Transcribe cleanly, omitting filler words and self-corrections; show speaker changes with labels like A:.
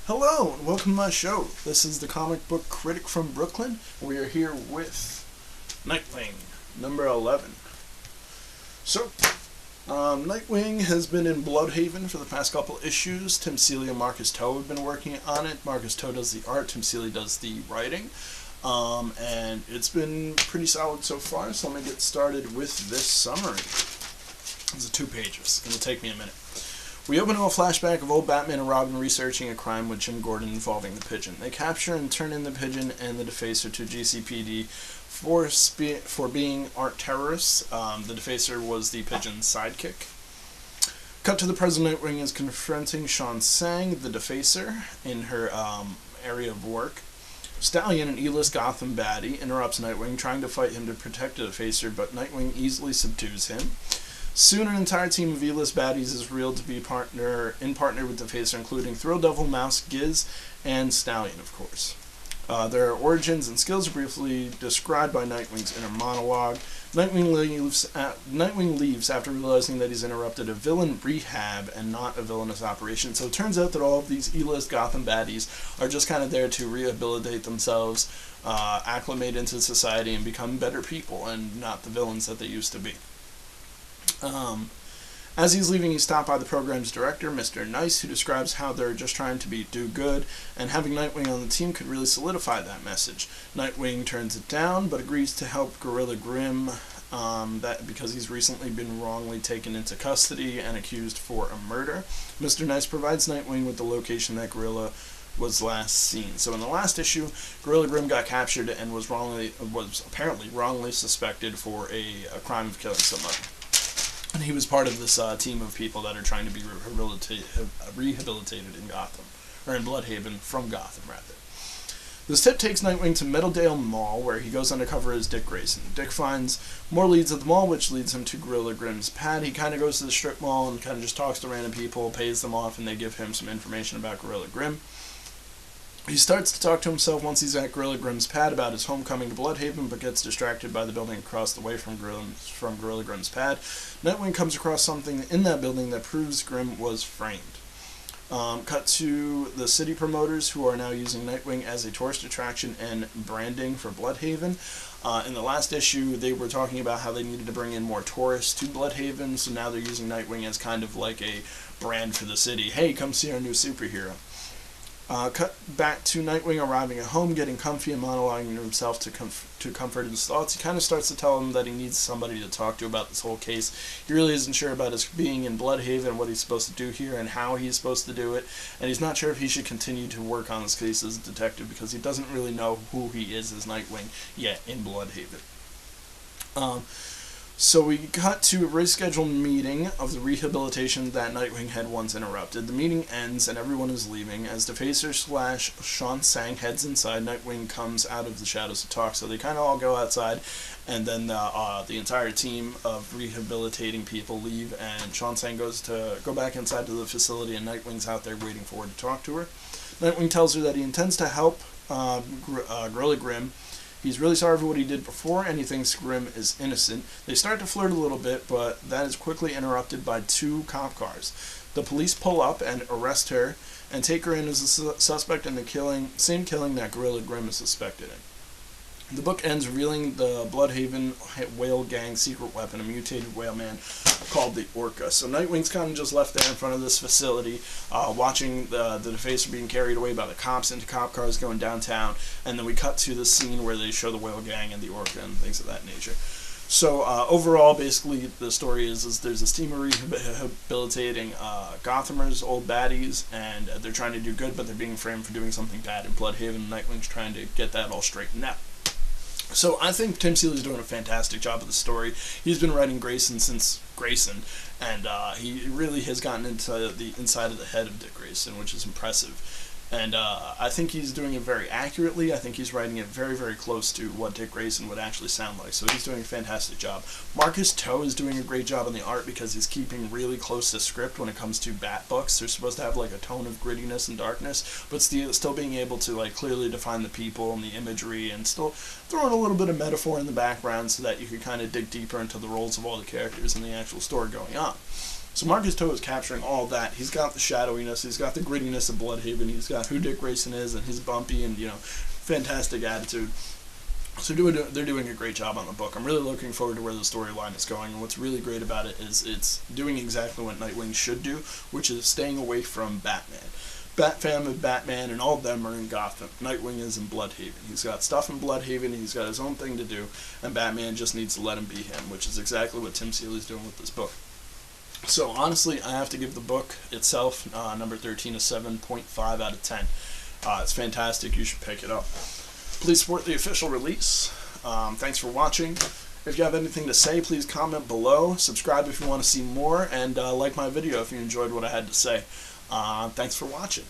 A: Hello and welcome to my show. This is the comic book critic from Brooklyn. We are here with Nightwing, number 11. So, Nightwing has been in Bludhaven for the past couple issues. Tim Seeley and Marcus Toe have been working on it. Marcus Toe does the art, Tim Seeley does the writing. And it's been pretty solid so far, so let me get started with this summary. It's a 2 pages. It's going to take me a minute. We open to a flashback of old Batman and Robin researching a crime with Jim Gordon involving the Pigeon. They capture and turn in the Pigeon and the Defacer to GCPD for being art terrorists. The Defacer was the Pigeon's sidekick. Cut to the present. Nightwing is confronting Sean Sang, the Defacer, in her area of work. Stallion, an E-list Gotham baddie, interrupts Nightwing, trying to fight him to protect the Defacer, but Nightwing easily subdues him. Soon, an entire team of E-list baddies is revealed to be in partner with the Defacer, including Thrill Devil, Mouse, Giz, and Stallion, of course. Their origins and skills are briefly described by Nightwing's inner monologue. Nightwing leaves after realizing that he's interrupted a villain rehab and not a villainous operation. So it turns out that all of these E-list Gotham baddies are just kind of there to rehabilitate themselves, acclimate into society, and become better people, and not the villains that they used to be. As he's leaving, he's stopped by the program's director, Mr. Nice, who describes how they're just trying to do good, and having Nightwing on the team could really solidify that message. Nightwing turns it down, but agrees to help Gorilla Grimm, because he's recently been wrongly taken into custody and accused for a murder. Mr. Nice provides Nightwing with the location that Gorilla was last seen. So in the last issue, Gorilla Grimm got captured and was apparently wrongly suspected for a crime of killing somebody. And he was part of this team of people that are trying to be rehabilitated in Gotham, or in Bludhaven, from Gotham, rather. This tip takes Nightwing to Meadowdale Mall, where he goes undercover as Dick Grayson. Dick finds more leads at the mall, which leads him to Gorilla Grimm's pad. He kind of goes to the strip mall and kind of just talks to random people, pays them off, and they give him some information about Gorilla Grimm. He starts to talk to himself once he's at Gorilla Grimm's pad about his homecoming to Bludhaven, but gets distracted by the building across the way from Gorilla Grimm's pad. Nightwing comes across something in that building that proves Grimm was framed. Cut to the city promoters, who are now using Nightwing as a tourist attraction and branding for Bludhaven. In the last issue, they were talking about how they needed to bring in more tourists to Bludhaven, so now they're using Nightwing as kind of like a brand for the city. Hey, come see our new superhero. Cut back to Nightwing arriving at home, getting comfy and monologuing to himself to comfort his thoughts. He kind of starts to tell him that he needs somebody to talk to about this whole case. He really isn't sure about his being in Bludhaven, what he's supposed to do here, and how he's supposed to do it. And he's not sure if he should continue to work on this case as a detective, because he doesn't really know who he is as Nightwing yet in Bludhaven. So we got to a rescheduled meeting of the rehabilitation that Nightwing had once interrupted. The meeting ends and everyone is leaving. As Defacer / Sean Sang heads inside, Nightwing comes out of the shadows to talk. So they kind of all go outside, and then the entire team of rehabilitating people leave, and Sean Sang goes to go back inside to the facility, and Nightwing's out there waiting for her to talk to her. Nightwing tells her that he intends to help Gorilla Grimm. He's really sorry for what he did before, and he thinks Grimm is innocent. They start to flirt a little bit, but that is quickly interrupted by 2 cop cars. The police pull up and arrest her, and take her in as a suspect in the same killing that Gorilla Grimm is suspected in. The book ends revealing the Bludhaven whale gang's secret weapon, a mutated whale man called the Orca. So Nightwing's kind of just left there in front of this facility, watching the Defacer being carried away by the cops into cop cars going downtown, and then we cut to the scene where they show the whale gang and the Orca and things of that nature. So overall, basically, the story is there's this team of rehabilitating Gothamers, old baddies, and they're trying to do good, but they're being framed for doing something bad in Bludhaven, and Nightwing's trying to get that all straightened out. So I think Tim Seeley's doing a fantastic job of the story. He's been writing Grayson since Grayson, and he really has gotten into the inside of the head of Dick Grayson, which is impressive. And I think he's doing it very accurately. I think he's writing it very, very close to what Dick Grayson would actually sound like. So he's doing a fantastic job. Marcus Toe is doing a great job on the art, because he's keeping really close to script when it comes to Bat books. They're supposed to have like a tone of grittiness and darkness, but still being able to like clearly define the people and the imagery, and still throwing a little bit of metaphor in the background so that you can kind of dig deeper into the roles of all the characters and the actual story going on. So Marcus Toe is capturing all that. He's got the shadowiness, he's got the grittiness of Bludhaven, he's got who Dick Grayson is and his bumpy and, fantastic attitude. So they're doing a great job on the book. I'm really looking forward to where the storyline is going, and what's really great about it is it's doing exactly what Nightwing should do, which is staying away from Batman. Batfam and Batman and all of them are in Gotham. Nightwing is in Bludhaven. He's got stuff in Bludhaven, he's got his own thing to do, and Batman just needs to let him be him, which is exactly what Tim Seeley's doing with this book. So honestly, I have to give the book itself, number 13, a 7.5 out of 10. It's fantastic. You should pick it up. Please support the official release. Thanks for watching. If you have anything to say, please comment below. Subscribe if you want to see more, and like my video if you enjoyed what I had to say. Thanks for watching.